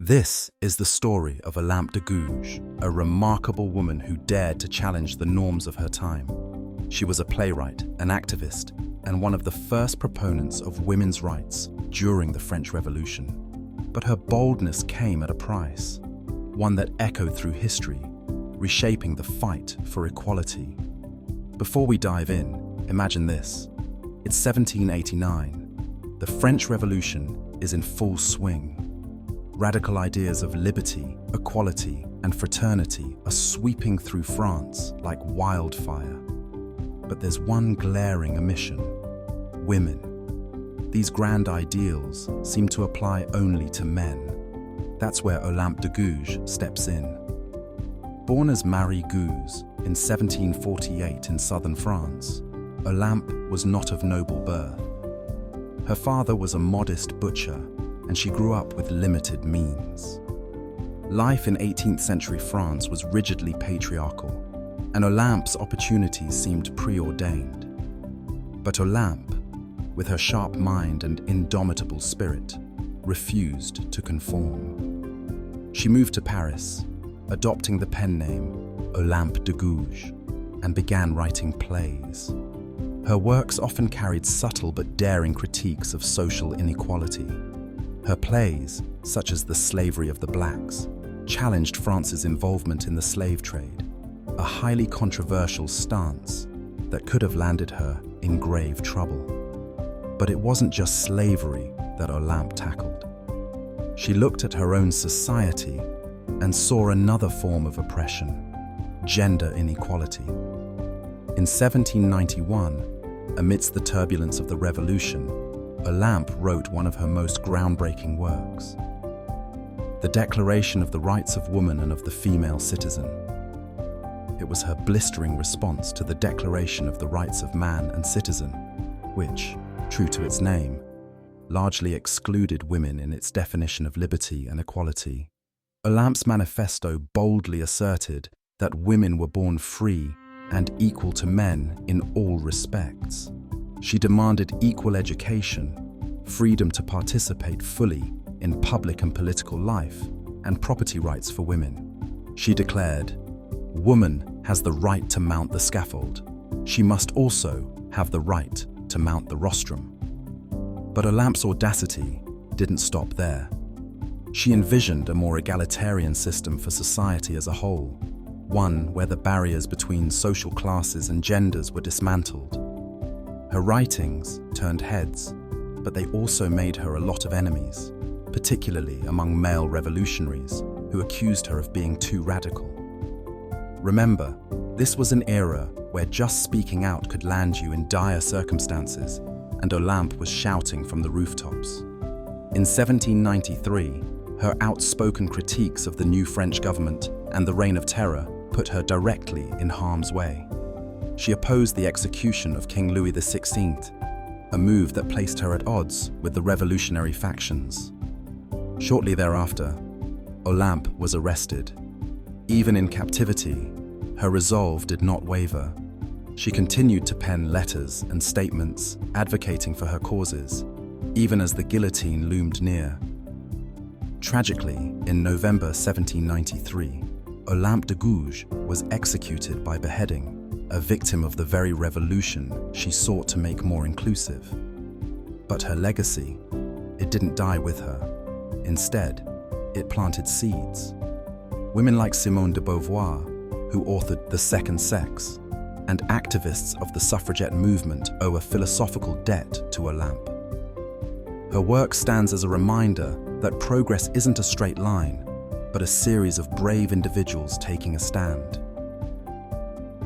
This is the story of Olympe de Gouges, a remarkable woman who dared to challenge the norms of her time. She was a playwright, an activist, and one of the first proponents of women's rights during the French Revolution. But her boldness came at a price, one that echoed through history, reshaping the fight for equality. Before we dive in, imagine this. It's 1789. The French Revolution is in full swing. Radical ideas of liberty, equality, and fraternity are sweeping through France like wildfire. But there's one glaring omission: women. These grand ideals seem to apply only to men. That's where Olympe de Gouges steps in. Born as Marie Gouges in 1748 in southern France, Olympe was not of noble birth. Her father was a modest butcher, and she grew up with limited means. Life in 18th century France was rigidly patriarchal, and Olympe's opportunities seemed preordained. But Olympe, with her sharp mind and indomitable spirit, refused to conform. She moved to Paris, adopting the pen name Olympe de Gouges, and began writing plays. Her works often carried subtle but daring critiques of social inequality. Her plays, such as The Slavery of the Blacks, challenged France's involvement in the slave trade, a highly controversial stance that could have landed her in grave trouble. But it wasn't just slavery that Olympe tackled. She looked at her own society and saw another form of oppression: gender inequality. In 1791, amidst the turbulence of the Revolution, Olympe wrote one of her most groundbreaking works, The Declaration of the Rights of Woman and of the Female Citizen. It was her blistering response to the Declaration of the Rights of Man and Citizen, which, true to its name, largely excluded women in its definition of liberty and equality. Olympe's manifesto boldly asserted that women were born free and equal to men in all respects. She demanded equal education, freedom to participate fully in public and political life, and property rights for women. She declared, "Woman has the right to mount the scaffold. She must also have the right to mount the rostrum." But Olympe's audacity didn't stop there. She envisioned a more egalitarian system for society as a whole, one where the barriers between social classes and genders were dismantled. Her writings turned heads, but they also made her a lot of enemies, particularly among male revolutionaries who accused her of being too radical. Remember, this was an era where just speaking out could land you in dire circumstances, and Olympe was shouting from the rooftops. In 1793, her outspoken critiques of the new French government and the Reign of Terror put her directly in harm's way. She opposed the execution of King Louis XVI, a move that placed her at odds with the revolutionary factions. Shortly thereafter, Olympe was arrested. Even in captivity, her resolve did not waver. She continued to pen letters and statements advocating for her causes, even as the guillotine loomed near. Tragically, in November 1793, Olympe de Gouges was executed by beheading, a victim of the very revolution she sought to make more inclusive. But her legacy, it didn't die with her. Instead, it planted seeds. Women like Simone de Beauvoir, who authored The Second Sex, and activists of the suffragette movement owe a philosophical debt to Olympe. Her work stands as a reminder that progress isn't a straight line, but a series of brave individuals taking a stand.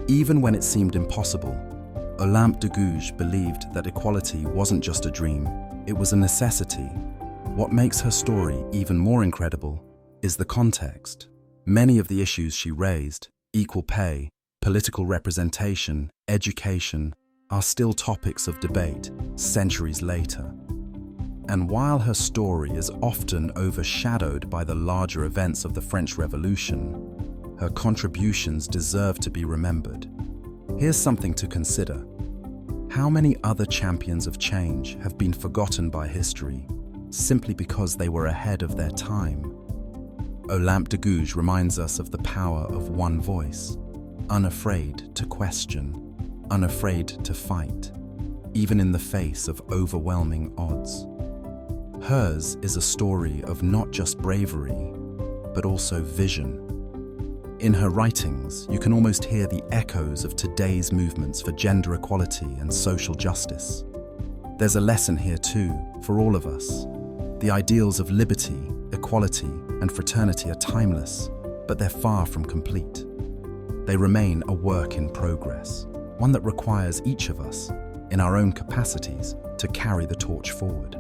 Even when it seemed impossible, Olympe de Gouges believed that equality wasn't just a dream, it was a necessity. What makes her story even more incredible is the context. Many of the issues she raised, equal pay, political representation, education, are still topics of debate centuries later. And while her story is often overshadowed by the larger events of the French Revolution, her contributions deserve to be remembered. Here's something to consider. How many other champions of change have been forgotten by history simply because they were ahead of their time? Olympe de Gouges reminds us of the power of one voice, unafraid to question, unafraid to fight, even in the face of overwhelming odds. Hers is a story of not just bravery, but also vision. In her writings, you can almost hear the echoes of today's movements for gender equality and social justice. There's a lesson here too, for all of us. The ideals of liberty, equality, and fraternity are timeless, but they're far from complete. They remain a work in progress, one that requires each of us, in our own capacities, to carry the torch forward.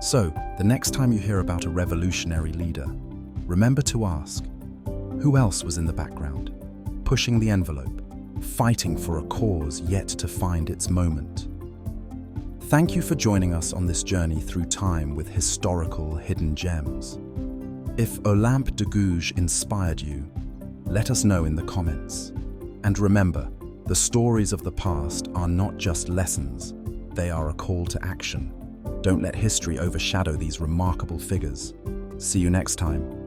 So, the next time you hear about a revolutionary leader, remember to ask, who else was in the background, pushing the envelope, fighting for a cause yet to find its moment? Thank you for joining us on this journey through time with historical hidden gems. If Olympe de Gouges inspired you, let us know in the comments. And remember, the stories of the past are not just lessons, they are a call to action. Don't let history overshadow these remarkable figures. See you next time.